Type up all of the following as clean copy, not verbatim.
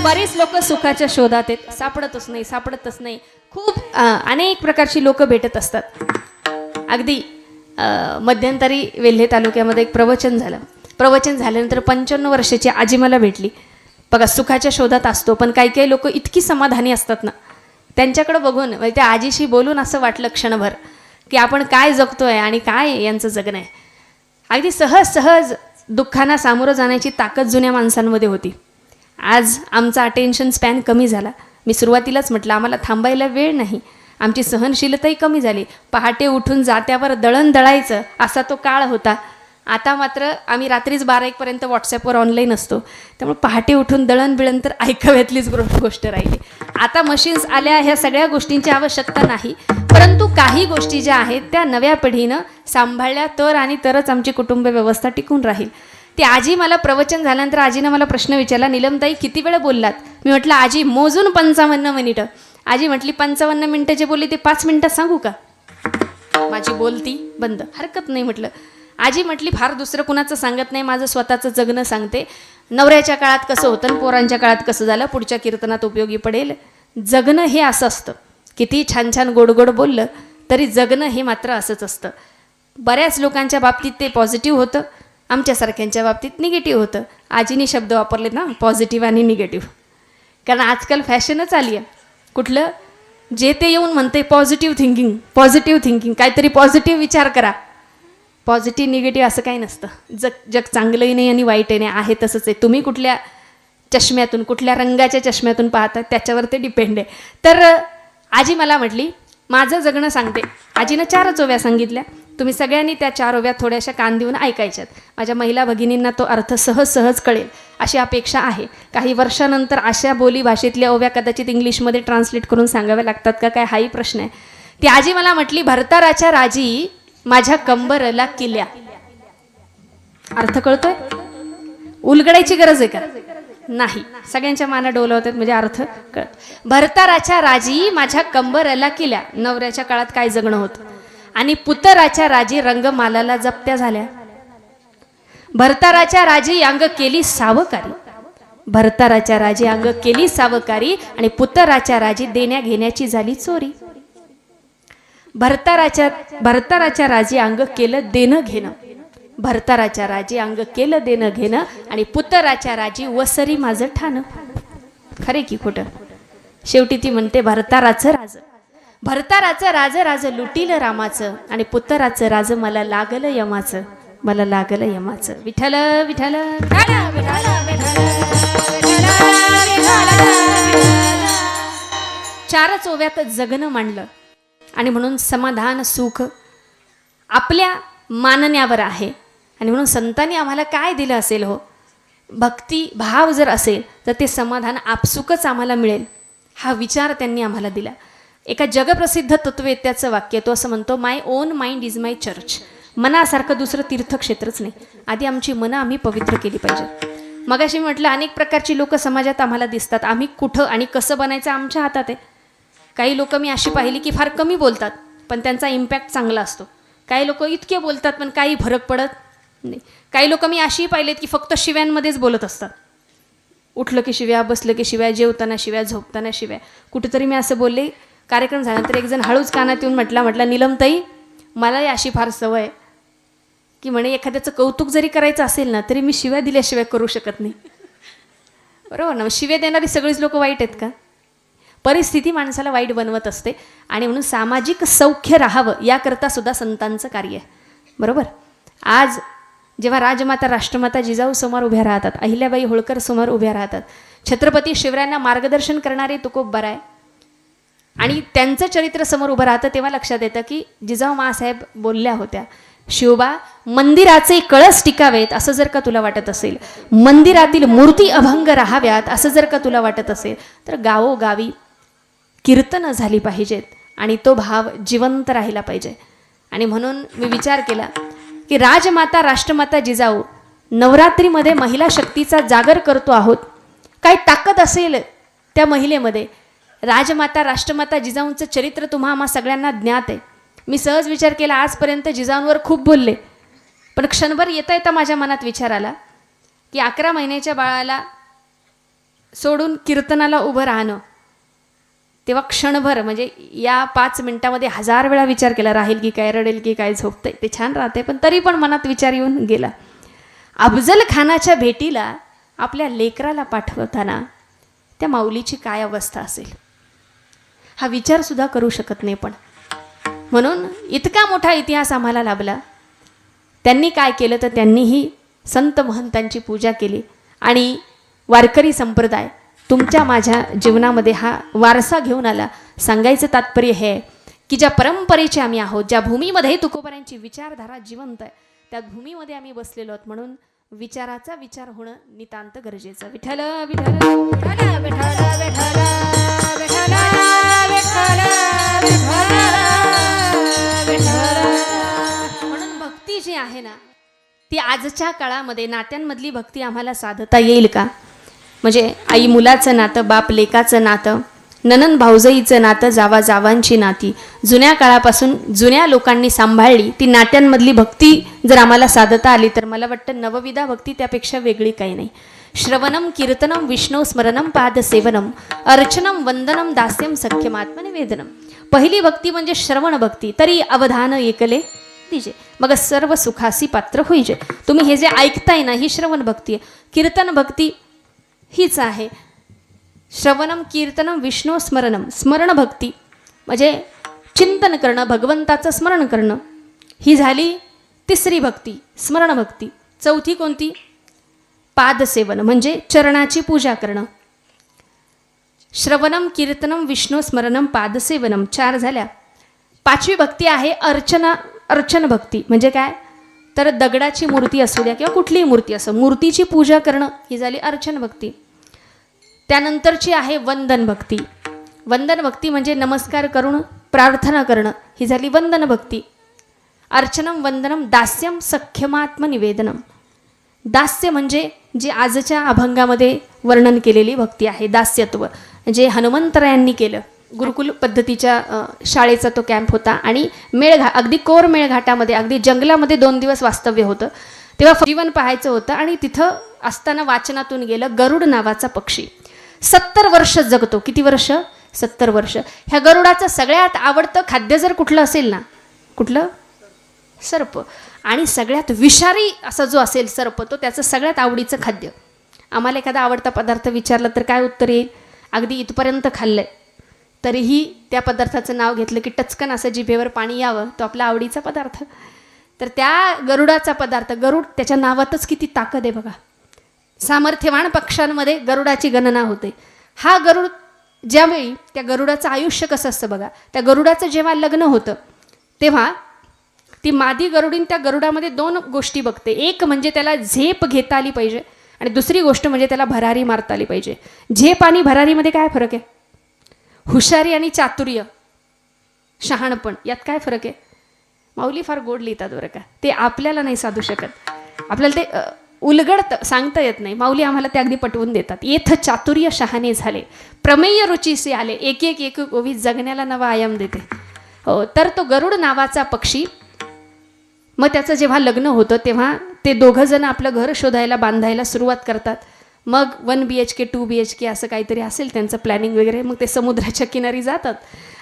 बरेच लोक सुखाच्या शोधात आहेत, सापडतच नाही. खूप अनेक प्रकारची लोक भेटत असतात. अगदी मध्यंतरी वेल्हे तालुक्यामध्ये एक प्रवचन झाल्यानंतर 95 वर्षाची आजी मला भेटली. बघा, सुखाच्या शोधात असतो, पण काही काही लोक इतकी समाधानी असतात ना, त्यांच्याकडे बघून त्या आजीशी बोलून असं वाटलं क्षणभर की आपण काय जगतोय आणि काय यांचं जगणं आहे. अगदी सहज दुःखांना सामोरं जाण्याची ताकद जुन्या माणसांमध्ये होती. आज आमचा अटेन्शन स्पॅन कमी झाला. मी सुरुवातीलाच म्हटलं, आम्हाला थांबायला वेळ नाही, आमची सहनशीलताही कमी झाली. पहाटे उठून जात्यावर दळण दळायचं असा तो काळ होता. आता मात्र आम्ही रात्रीच 12-1 पर्यंत व्हॉट्सॲपवर ऑनलाईन असतो, त्यामुळे पहाटे उठून दळण बिळण तर ऐकाव्यातलीच गोष्ट राहिली. आता मशीन्स आल्या, ह्या सगळ्या गोष्टींची आवश्यकता नाही, परंतु काही गोष्टी ज्या आहेत त्या नव्या पिढीनं सांभाळल्या तरच आमची कुटुंब व्यवस्था टिकून राहील. ती आजी मला प्रवचन झाल्यानंतर आजीनं मला प्रश्न विचारला, नीलमताई किती वेळ बोललात? मी म्हटलं आजी मोजून 55 मिनिटं. आजी म्हटली 55 मिनिटं जे बोलली ते 5 मिनिटात सांगू का? माझी बोलती बंद. हरकत नाही म्हटलं. आजी म्हटली फार दुसरं कुणाचं सांगत नाही, माझं स्वतःचं जगणं सांगते. नवऱ्याच्या काळात कसं होतं आणि पोरांच्या काळात कसं झालं, पुढच्या कीर्तनात उपयोगी पडेल. जगणं हे असं असतं, किती छान छान गोड बोललं तरी जगणं हे मात्र असंच असतं. बऱ्याच लोकांच्या बाबतीत ते पॉझिटिव्ह होतं, आमच्यासारख्यांच्या बाबतीत निगेटिव्ह होतं. आजीने शब्द वापरले ना, पॉझिटिव्ह आणि निगेटिव्ह, कारण आजकाल फॅशनच आली आहे. कुठलं जे ते येऊन म्हणते पॉझिटिव्ह थिंकिंग, काहीतरी पॉझिटिव्ह विचार करा. पॉझिटिव्ह निगेटिव्ह असं काही नसतं. जग चांगलंही नाही आणि वाईटही नाही, आहे तसंच आहे. तुम्ही कुठल्या चष्म्यातून, कुठल्या रंगाच्या चष्म्यातून पाहता त्याच्यावर ते डिपेंड आहे. तर आजी मला म्हटली माझं जगणं सांगते. आजीनं 4 ओव्या सांगितल्या. तुम्ही सगळ्यांनी त्या 4 ओव्या थोड्याशा कान देऊन ऐकायच्यात. माझ्या महिला भगिनींना तो अर्थ सहज कळेल अशी अपेक्षा आहे. काही वर्षानंतर अशा बोली भाषेतल्या ओव्या कदाचित इंग्लिशमध्ये ट्रान्सलेट करून सांगाव्या लागतात का काय, हाही प्रश्न आहे. ती आजी मला म्हटली, भरताराच्या राजी माझ्या कंबरला किल्या. अर्थ कळतोय? उलगडायची गरज आहे का? नाही. सगळ्यांच्या माना डोलवतात म्हणजे अर्थ कळत. भरताराच्या राजी माझ्या कंबरला किल्या. नवऱ्याच्या काळात काय जगणं होतं. आणि पुतराच्या राजी रंगमालाला जप्त्या झाल्या. भरताराच्या राजी अंग केली सावकारी, आणि पुतराच्या राजी देण्या घेण्याची झाली चोरी. भरताराच्या राजी अंग केलं देणं घेणं, आणि पुतराच्या राजी वसरी माझं ठाणं. खरे की खोटं? शेवटी ती म्हणते, भरताराचं राज लुटील रामाचं, आणि पुतराचं राज मला लागलं यमाचं. विठ्ठल विठ्ठल. 4 ओव्यात जगणं मांडलं. आणि म्हणून समाधान सुख आपल्या मानण्यावर आहे. आणि म्हणून संतांनी आम्हाला काय दिलं असेल हो, भक्ती भाव जर असेल तर ते समाधान आपसुकच आम्हाला मिळेल, हा विचार त्यांनी आम्हाला दिला. एका जगप्रसिद्ध तत्ववेत्याचं वाक्य, तो असं म्हणतो, my own mind is my church. मनासारखं दुसरं तीर्थक्षेत्रच नाही. आधी आमची मनं आम्ही पवित्र केली पाहिजे. मगाशी म्हटलं अनेक प्रकारची लोक समाजात आम्हाला दिसतात. आम्ही कुठं आणि कसं बनायचं आमच्या हातात आहे. काही लोक मी अशी पाहिली की फार कमी बोलतात पण त्यांचा इम्पॅक्ट चांगला असतो. काही लोक इतके बोलतात पण काही फरक पडत नाही. काही लोक मी अशी पाहिलेत की फक्त शिव्यांमध्येच बोलत असतात. उठलं की शिव्या, बसलं की शिव्या, जेवताना शिव्या, झोपताना शिव्या. कुठेतरी मी असं बोलले, कार्यक्रम झाल्यानंतर एक जण हळूच कानात येऊन म्हटला, नीलमताई मलाही अशी फार सवय आहे की म्हणे एखाद्याचं कौतुक जरी करायचं असेल ना तरी मी शिव्या दिल्याशिवाय करू शकत नाही. बरोबर ना? शिव्या देणारी सगळीच लोक वाईट आहेत का? परिस्थिती माणसाला वाईट बनवत असते. आणि म्हणून सामाजिक सौख्य राहावं याकरता सुद्धा संतांचं कार्य आहे. बरोबर? आज जेव्हा राजमाता राष्ट्रमाता जिजाऊ समोर उभ्या राहतात, अहिल्याबाई होळकर समोर उभ्या राहतात, छत्रपती शिवरायांना मार्गदर्शन करणारे तुकोबराय आहे आणि त्यांचं चरित्र समोर उभं राहतं, तेव्हा लक्षात येतं की जिजाऊ मासाहेब बोलल्या होत्या, शिवबा मंदिराचे कळस टिकावेत असं जर का तुला वाटत असेल, मंदिरातील मूर्ती अभंग राहाव्यात असं जर का तुला वाटत असेल, तर गावोगावी कीर्तनं झाली पाहिजेत आणि तो भाव जिवंत राहिला पाहिजे. आणि म्हणून मी विचार केला की राजमाता राष्ट्रमाता जिजाऊ नवरात्रीमध्ये महिला शक्तीचा जागर करतो आहोत. काय ताकद असेल त्या महिलेमध्ये. राजमाता राष्ट्रमाता जिजाऊंचं चरित्र तुम्हा आम्हा सगळ्यांना ज्ञात आहे. मी सहज विचार केला, आजपर्यंत जिजाऊंवर खूप बोलले, पण क्षणभर येता येता माझ्या मनात विचार आला की 11 महिन्याच्या बाळाला सोडून कीर्तनाला उभं राहणं, तेव्हा क्षणभर म्हणजे या 5 मिनिटामध्ये 1000 वेळा विचार केला, राहील की काय, रडेल की काय, झोपतंय ते छान राहते, पण तरी पण मनात विचार येऊन गेला. अफजल खानाच्या भेटीला आपल्या लेकराला पाठवताना त्या माऊलीची काय अवस्था असेल हा विचारसुद्धा करू शकत नाही. पण म्हणून इतका मोठा इतिहास आम्हाला लाभला. त्यांनी काय केलं तर त्यांनीही संत महंतांची पूजा केली. आणि वारकरी संप्रदाय तुमच्या माझ्या जीवनामध्ये हा वारसा घेऊन आला. सांगायचं तात्पर्य हे की ज्या परंपरेचे आम्ही आहोत, ज्या भूमीमध्ये तुकोबारांची विचारधारा जिवंत आहे, त्या भूमीमध्ये आम्ही बसलेलो आहोत. म्हणून विचाराचा विचार होणं नितांत गरजेचं. विठ्ठल विठ्ठल विठ्ठल विठ्ठल विठ्ठल विठ्ठल विठ्ठल. म्हणून भक्ती जी आहे ना ती आजच्या काळामध्ये नात्यांमधली भक्ती आम्हाला साधता येईल का? म्हणजे आई मुलाचं नातं, बाप लेकाचं नातं, नणंद भाऊजाईचं नातं, जावा जावांची नाती जुन्या काळापासून जुन्या लोकांनी सांभाळली. ती नात्यांमधली भक्ती जर आम्हाला साधता आली तर मला वाटतं नवविधा भक्ती त्यापेक्षा वेगळी काही नाही. श्रवणम कीर्तनम विष्णू स्मरणम पादसेवनम अर्चनम वंदनम दास्यम सख्यम आत्मनिवेदनम. पहिली भक्ती म्हणजे श्रवण भक्ती. तरी अवधान एकले तिजे मग सर्व सुखासी पात्र होईजे. तुम्ही हे जे ऐकताय ना ही श्रवण भक्ती आहे. कीर्तन भक्ती हीच आहे. श्रवणम कीर्तनम विष्णू स्मरणम, स्मरण भक्ती म्हणजे चिंतन करणं, भगवंताचं स्मरण करणं, ही झाली तिसरी भक्ती स्मरण भक्ती. चौथी कोणती? पादसेवन म्हणजे चरणाची पूजा करणं. श्रवणम कीर्तनम विष्णू स्मरणम पादसेवनम 4 झाल्या. 5वी भक्ती आहे अर्चन भक्ती. म्हणजे काय तर दगडाची मूर्ती असू द्या किंवा कुठलीही मूर्ती असो, मूर्तीची पूजा करणं ही झाली अर्चन भक्ती. त्यानंतरची आहे वंदन भक्ती. वंदन भक्ती म्हणजे नमस्कार करून प्रार्थना करणं ही झाली वंदन भक्ती. अर्चनम वंदनम दास्यम सख्यमात्मनिवेदनम. दास्य म्हणजे जे आजच्या अभंगामध्ये वर्णन केलेली भक्ती आहे, दास्यत्व जे हनुमंतरायांनी केलं. गुरुकुल पद्धतीच्या शाळेचा तो कॅम्प होता आणि अगदी कोर मेळघाटामध्ये अगदी जंगलामध्ये 2 दिवस वास्तव्य होतं. तेव्हा जीवन पाहायचं होतं आणि तिथं असताना वाचनातून गेलं गरुड नावाचा पक्षी 70 वर्ष जगतो. किती वर्ष? 70 वर्ष. ह्या गरुडाचं सगळ्यात आवडतं खाद्य जर कुठलं असेल ना, कुठलं? सर्प. आणि सगळ्यात विषारी असा जो असेल सर्प तो त्याचं सगळ्यात आवडीचं खाद्य. आम्हाला एखादा आवडता पदार्थ विचारला तर काय उत्तर येईल? अगदी इथपर्यंत खाल्लंय तरीही त्या पदार्थाचं नाव घेतलं की टचकन असं जिभेवर पाणी यावं, तो आपला आवडीचा पदार्थ. तर त्या गरुडाचा पदार्थ, गरुड त्याच्या नावातच किती ताकद आहे बघा. सामर्थ्यवान पक्ष्यांमध्ये गरुडाची गणना होते. हा गरुड ज्यावेळी त्या गरुडाचं आयुष्य कसं असतं बघा. त्या गरुडाचं जेव्हा लग्न होतं तेव्हा ती मादी गरुडीन त्या गरुडामध्ये 2 गोष्टी बघते. एक म्हणजे त्याला झेप घेता आली पाहिजे आणि दुसरी गोष्ट म्हणजे त्याला भरारी मारता आली पाहिजे. झेप आणि भरारीमध्ये काय फरक आहे? हुशारी आणि चातुर्य, शहाणपण यात काय फरक आहे? माऊली फार गोड लिहितात बरं का. ते आपल्याला नाही साधू शकत, आपल्याला ते उलगड सांगता येत नाही. माऊली आम्हाला ते अगदी पटवून देतात. येथ चातुर्य शहाणे झाले, प्रमेय रुचीसे आले, एक एक एक ओवी जगण्याला नवा आयाम देते. हो, तर तो गरुड नावाचा पक्षी, मग त्याचं जेव्हा लग्न होतं तेव्हा ते 2 जण आपलं घर शोधायला बांधायला सुरुवात करतात. मग 1 BHK 2 BHK असं काहीतरी असेल त्यांचं प्लॅनिंग वगैरे. मग ते समुद्राच्या किनारी जातात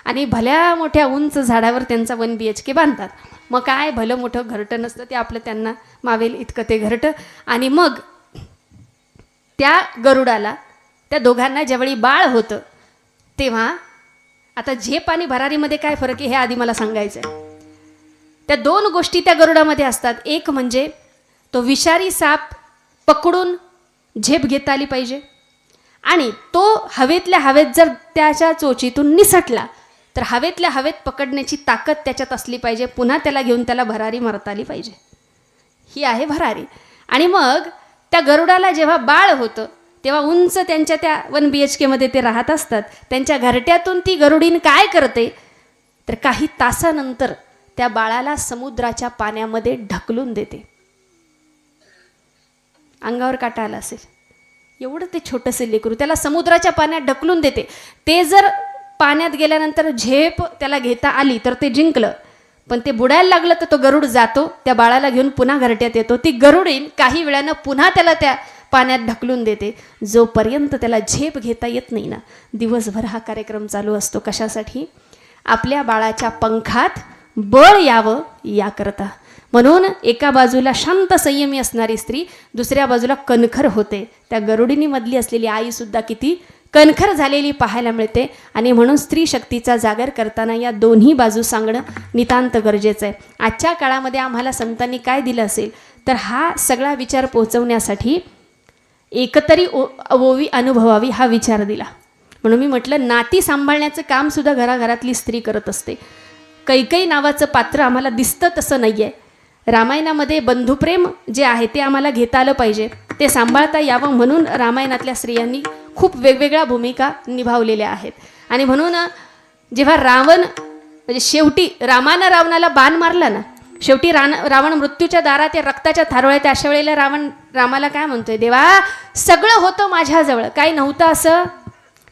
आणि भल्या मोठ्या उंच झाडावर त्यांचा 1 BHK बांधतात. मग काय भलं मोठं घरटं नसतं ते आपलं, त्यांना मावेल इतकं ते घरटं. आणि मग त्या गरुडाला त्या दोघांना ज्यावेळी बाळ होतं तेव्हा आता झेप आणि भरारीमध्ये काय फरक आहे हे आधी मला सांगायचं आहे. त्या 2 गोष्टी त्या गरुडामध्ये असतात. एक म्हणजे तो विषारी साप पकडून झेप घेता आली पाहिजे आणि तो हवेतल्या हवेत जर त्याच्या चोचीतून निसटला तर हवेतल्या हवेत पकडण्याची ताकद त्याच्यात असली पाहिजे. पुन्हा त्याला घेऊन त्याला भरारी मारता आली पाहिजे. ही आहे भरारी. आणि मग त्या गरुडाला जेव्हा बाळ होतं तेव्हा उंच त्यांच्या त्या 1 BHK मध्ये ते राहत असतात. त्यांच्या घरट्यातून ती गरुडीन काय करते तर काही तासानंतर त्या बाळाला समुद्राच्या पाण्यामध्ये ढकलून देते. अंगावर काटा आला असेल एवढं ते छोटंसं लेकरू, त्याला समुद्राच्या पाण्यात ढकलून देते. ते जर पाण्यात गेल्यानंतर झेप त्याला घेता आली तर ते जिंकलं, पण ते बुडायला लागलं तर तो गरुड जातो, त्या बाळाला घेऊन पुन्हा घरट्यात येतो. ती गरुडीन काही वेळानं पुन्हा त्याला त्या पाण्यात ढकलून देते. जोपर्यंत त्याला झेप घेता येत नाही ना, दिवसभर हा कार्यक्रम चालू असतो. कशासाठी? आपल्या बाळाच्या पंखात बळ यावं याकरता. म्हणून एका बाजूला शांत संयमी असणारी स्त्री दुसऱ्या बाजूला कणखर होते. त्या गरुडिनीमधली असलेली आईसुद्धा किती कणखर झालेली पाहायला मिळते. आणि म्हणून स्त्री शक्तीचा जागर करताना या दोन्ही बाजू सांगणं नितांत गरजेचं आहे. आजच्या काळामध्ये आम्हाला संतांनी काय दिलं असेल तर हा सगळा विचार पोचवण्यासाठी एकतरी ओवी अनुभवावी हा विचार दिला. म्हणून मी म्हटलं नाती सांभाळण्याचं कामसुद्धा घराघरातली स्त्री करत असते. कैकई नावाचं पात्र आम्हाला दिसतं तसं नाही आहे. रामायणामध्ये बंधुप्रेम जे आहे ते आम्हाला घेता आलं पाहिजे, ते सांभाळता यावं म्हणून रामायणातल्या स्त्रियांनी खूप वेगवेगळ्या भूमिका निभावलेल्या आहेत. आणि म्हणून जेव्हा रावण म्हणजे शेवटी रामानं रावणाला बाण मारला ना, शेवटी रावण मृत्यूच्या दारात या रक्ताच्या थारोळ्यात, अशा वेळेला रामाला काय म्हणतोय, देवा सगळं होतं माझ्याजवळ, काही नव्हतं असं.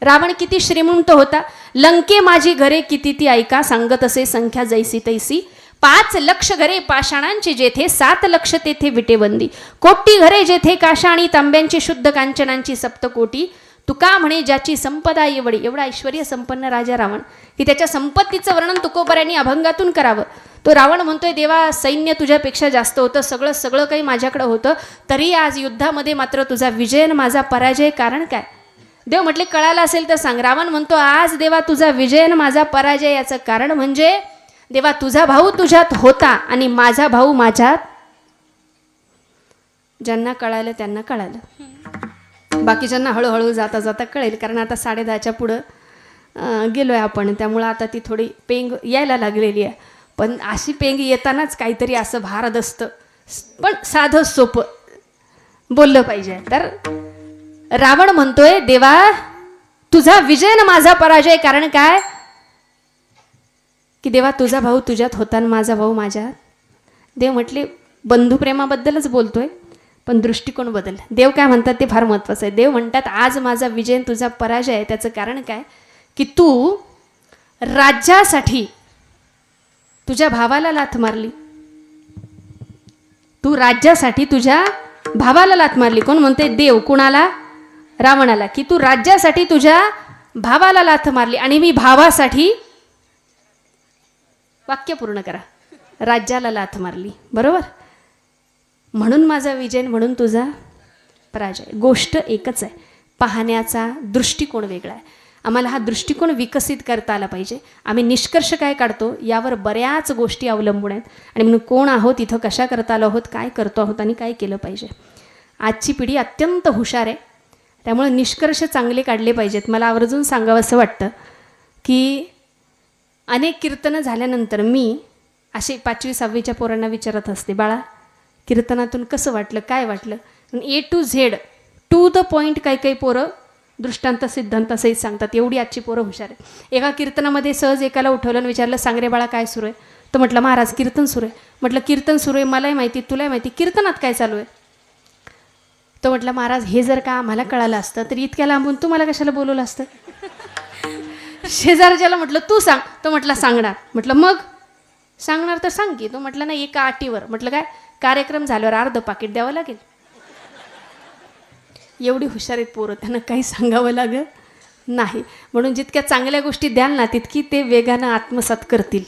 रावण किती श्रीमंत होता. लंके माझी घरे किती ती ऐका, सांगत असे संख्या जैसी तैसी. 5 लक्ष घरे पाषाणांची जेथे, 7 लक्ष तेथे विटेबंदी. कोटी घरे जेथे काशा आणि तांब्यांची, शुद्ध कांचनांची सप्तकोटी. तुका म्हणे ज्याची संपदा एवढी. एवढा ऐश्वर्य संपन्न राजा रावण की त्याच्या संपत्तीचं वर्णन तुकोबऱ्यांनी अभंगातून करावं. तो रावण म्हणतोय, देवा सैन्य तुझ्यापेक्षा जास्त होतं, सगळं काही माझ्याकडं होतं, तरी आज युद्धामध्ये मात्र तुझा विजय आणि माझा पराजय कारण काय? देव म्हटले कळालं असेल तर सांग. रावण म्हणतो, आज देवा तुझा विजय आणि माझा पराजय याचं कारण म्हणजे देवा तुझा भाऊ तुझ्यात होता आणि माझा भाऊ माझ्यात. ज्यांना कळालं त्यांना कळालं, बाकीच्यांना हळूहळू जाता जाता कळेल. कारण आता 10:30च्या पुढं गेलोय आपण, त्यामुळं आता ती थोडी पेंग यायला लागलेली आहे. पण अशी पेंग येतानाच काहीतरी असं भारत असतं, पण साधं सोपं बोललं पाहिजे. तर रावण म्हणतोय, देवा तुझा विजय ना माझा पराजय कारण काय? की देवा तुझा भाऊ तुझ्यात होता आणि माझा भाऊ माझ्यात. देव म्हटले बंधुप्रेमाबद्दलच बोलतोय, पण दृष्टिकोन बदल. देव काय म्हणतात ते फार महत्त्वाचं आहे. देव म्हणतात आज माझा विजय तुझा पराजय आहे, त्याचं कारण काय? की तू राज्यासाठी तुझ्या भावाला लाथ मारली. तू राज्यासाठी तुझ्या भावाला लाथ मारली. कोण म्हणते? देव. कुणाला? रावणाला. की तू राज्यासाठी तुझ्या भावाला लाथ मारली आणि मी भावासाठी, वाक्य पूर्ण करा, राज्याला लाथ मारली. बरोबर? म्हणून माझा विजय, म्हणून तुझा पराजय. गोष्ट एकच आहे, पाहण्याचा दृष्टिकोन वेगळा आहे. आम्हाला हा दृष्टिकोन विकसित करता आला पाहिजे. आम्ही निष्कर्ष काय काढतो यावर बऱ्याच गोष्टी अवलंबून आहेत. आणि म्हणून कोण आहोत, इथं कशा करता आलो आहोत, काय करतो आहोत आणि काय केलं पाहिजे. आजची पिढी अत्यंत हुशार आहे, त्यामुळे निष्कर्ष चांगले काढले पाहिजेत. मला आवर्जून सांगावं असं वाटतं की अनेक कीर्तनं झाल्यानंतर मी असे 5वी 6वीच्या पोरांना विचारत असते, बाळा कीर्तनातून कसं वाटलं, काय वाटलं. A to Z to the point काही पोरं दृष्टांत सिद्धांत सहित सांगतात. एवढी आजची पोरं हुशार आहे. एका कीर्तनामध्ये सहज एकाला उठवलं आणि विचारलं, सांग रे बाळा काय सुरू आहे? तो म्हटलं महाराज कीर्तन सुरू आहे. म्हटलं कीर्तन सुरू आहे, मलाही माहिती तुलाही माहिती, कीर्तनात काय चालू आहे? तो म्हटलं महाराज हे जर का आम्हाला कळालं असतं तर इतक्या लांबून तुम्हाला कशाला बोलवलं असतं? शेजारच्याला म्हटलं तू सांग. तो म्हटला सांगणार. म्हटलं मग सांगणार तर सांग की. तो म्हटलं नाही एका अटीवर. म्हटलं काय? कार्यक्रम झाल्यावर अर्ध पाकिट द्यावं लागेल. एवढी हुशार आहेत पोरं, त्यांना काही सांगावं लागत नाही. म्हणून जितक्या चांगल्या गोष्टी द्याल ना तितकी ते वेगानं आत्मसात करतील.